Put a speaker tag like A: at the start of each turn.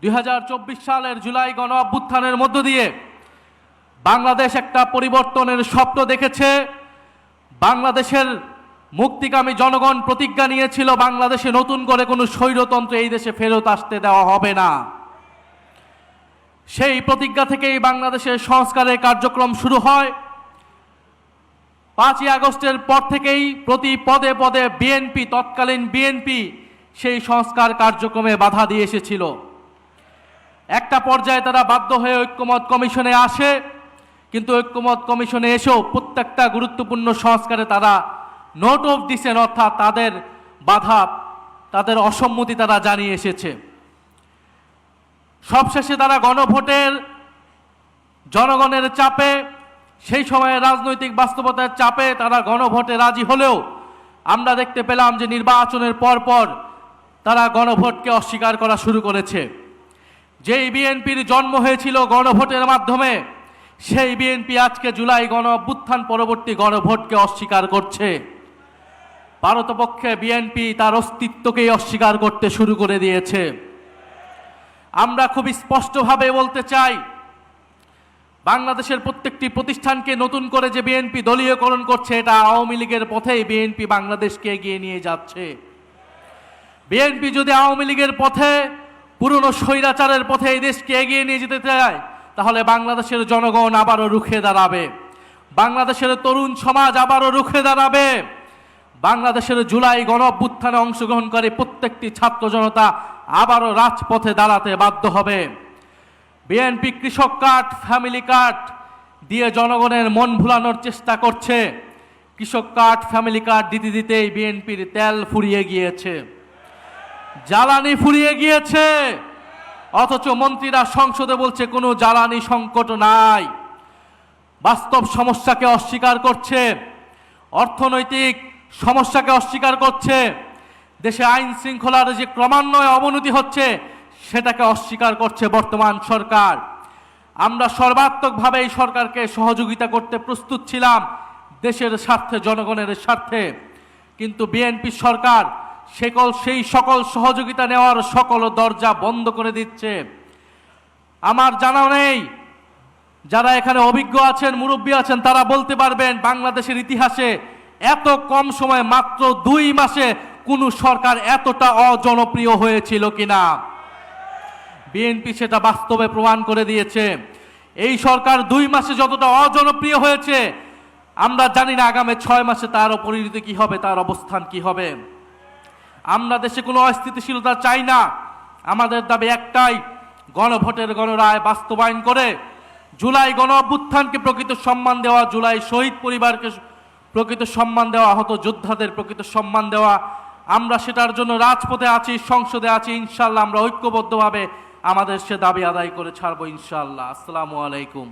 A: 2024 সালের জুলাই গণ অভ্যুত্থানের মধ্য দিয়ে বাংলাদেশ একটা পরিবর্তনের স্বপ্ন দেখেছে। বাংলাদেশের মুক্তিকামী জনগণ প্রতিজ্ঞা নিয়েছিল বাংলাদেশে নতুন করে কোনো স্বৈরতন্ত্র এই দেশে ফেরত আসতে দেওয়া হবে না। সেই প্রতিজ্ঞা থেকেই বাংলাদেশের সংস্কারের কার্যক্রম শুরু হয়। 5ই আগস্টের পর থেকেই প্রতি পদে পদে বিএনপি, তৎকালীন বিএনপি সেই সংস্কার কার্যক্রমে বাধা দিয়ে এসেছিল। একটা পর্যায়ে তারা বাধ্য হয়ে ঐক্যমত কমিশনে আসে, কিন্তু ঐক্যমত কমিশনে এসেও প্রত্যেকটা গুরুত্বপূর্ণ সংস্কারে তারা নোট অফ ডিসেন্ট, অর্থাৎ তাদের বাধা, তাদের অসম্মতি তারা জানিয়ে এসেছে। সবশেষে তারা গণভোটের জনগণের চাপে, সেই সময়ে রাজনৈতিক বাস্তবতার চাপে তারা গণভোটে রাজি হলেও আমরা দেখতে পেলাম যে নির্বাচনের পর তারা গণভোটকে অস্বীকার করা শুরু করেছে। যেই বিএনপির জন্ম হয়েছিল গণভোটের মাধ্যমে, সেই বিএনপি আজকে জুলাই গণ অভ্যুত্থান পরবর্তী গণভোটকে অস্বীকার করছে। ভারতপক্ষে বিএনপি তার অস্তিত্বকেই অস্বীকার করতে শুরু করে দিয়েছে। আমরা খুব স্পষ্টভাবে বলতে চাই, বাংলাদেশের প্রত্যেকটি প্রতিষ্ঠানকে নতুন করে যে বিএনপি দলীয়করণ করছে, এটা আওয়ামী লীগের পথেই বিএনপি বাংলাদেশকে এগিয়ে নিয়ে যাচ্ছে। বিএনপি যদি আওয়ামী লীগের পথে, পুরনো স্বৈরাচারের পথে এই দেশকে এগিয়ে নিয়ে যেতে চায়, তাহলে বাংলাদেশের জনগণ আবারও রুখে দাঁড়াবে, বাংলাদেশের তরুণ সমাজ আবারও রুখে দাঁড়াবে, বাংলাদেশের জুলাই গণ অভ্যুত্থানে অংশগ্রহণকারী প্রত্যেকটি ছাত্র জনতা আবারও রাজপথে দাঁড়াতে বাধ্য হবে। বিএনপি কৃষক কার্ড, ফ্যামিলি কার্ড দিয়ে জনগণের মন ভুলানোর চেষ্টা করছে। কৃষক কার্ড, ফ্যামিলি কার্ড দিতে দিতেই বিএনপির তেল ফুরিয়ে গিয়েছে, জ্বালানি ফুরিয়ে গিয়েছে, অথচ মন্ত্রীরা সংসদে বলছে কোনো জ্বালানি সংকট নাই। বাস্তব সমস্যাকে অস্বীকার করছে, অর্থনৈতিক সমস্যাকে অস্বীকার করছে, দেশে আইন শৃঙ্খলার যে ক্রমান্বয়ে অবনতি হচ্ছে সেটাকে অস্বীকার করছে বর্তমান সরকার। আমরা সর্বাত্মকভাবে এই সরকারকে সহযোগিতা করতে প্রস্তুত ছিলাম দেশের স্বার্থে, জনগণের স্বার্থে, কিন্তু বিএনপি সরকার সেই সকল সহযোগিতা নেওয়ার সকল দরজা বন্ধ করে দিচ্ছে। আমার জানা নেই, যারা এখানে অভিজ্ঞ আছেন, মুরব্বী আছেন, তারা বলতে পারবেন বাংলাদেশের ইতিহাসে এত কম সময়ে, মাত্র 2 মাসে কোনো সরকার এতটা অজনপ্রিয় হয়েছিল কিনা। বিএনপি সেটা বাস্তবে প্রমাণ করে দিয়েছে। এই সরকার 2 মাসে যতটা অজনপ্রিয় হয়েছে, আমরা জানি না আগামী 6 মাসে তার পরিণতি কি হবে, তার অবস্থান কি হবে। আমরা দেশে কোনো অস্থিতিশীলতা চাই না। আমাদের দাবি একটাই, গণভোটের গণরায় বাস্তবায়ন করে জুলাই গণ অভ্যুত্থানকে প্রকৃত সম্মান দেওয়া, জুলাই শহীদ পরিবারকে প্রকৃত সম্মান দেওয়া, আহত যোদ্ধাদের প্রকৃত সম্মান দেওয়া। আমরা সেটার জন্য রাজপথে আছি, সংসদে আছি। ইনশাআল্লাহ আমরা ঐক্যবদ্ধভাবে আমাদের সে দাবি আদায় করে ছাড়বো ইনশাআল্লাহ। আসসালামু আলাইকুম।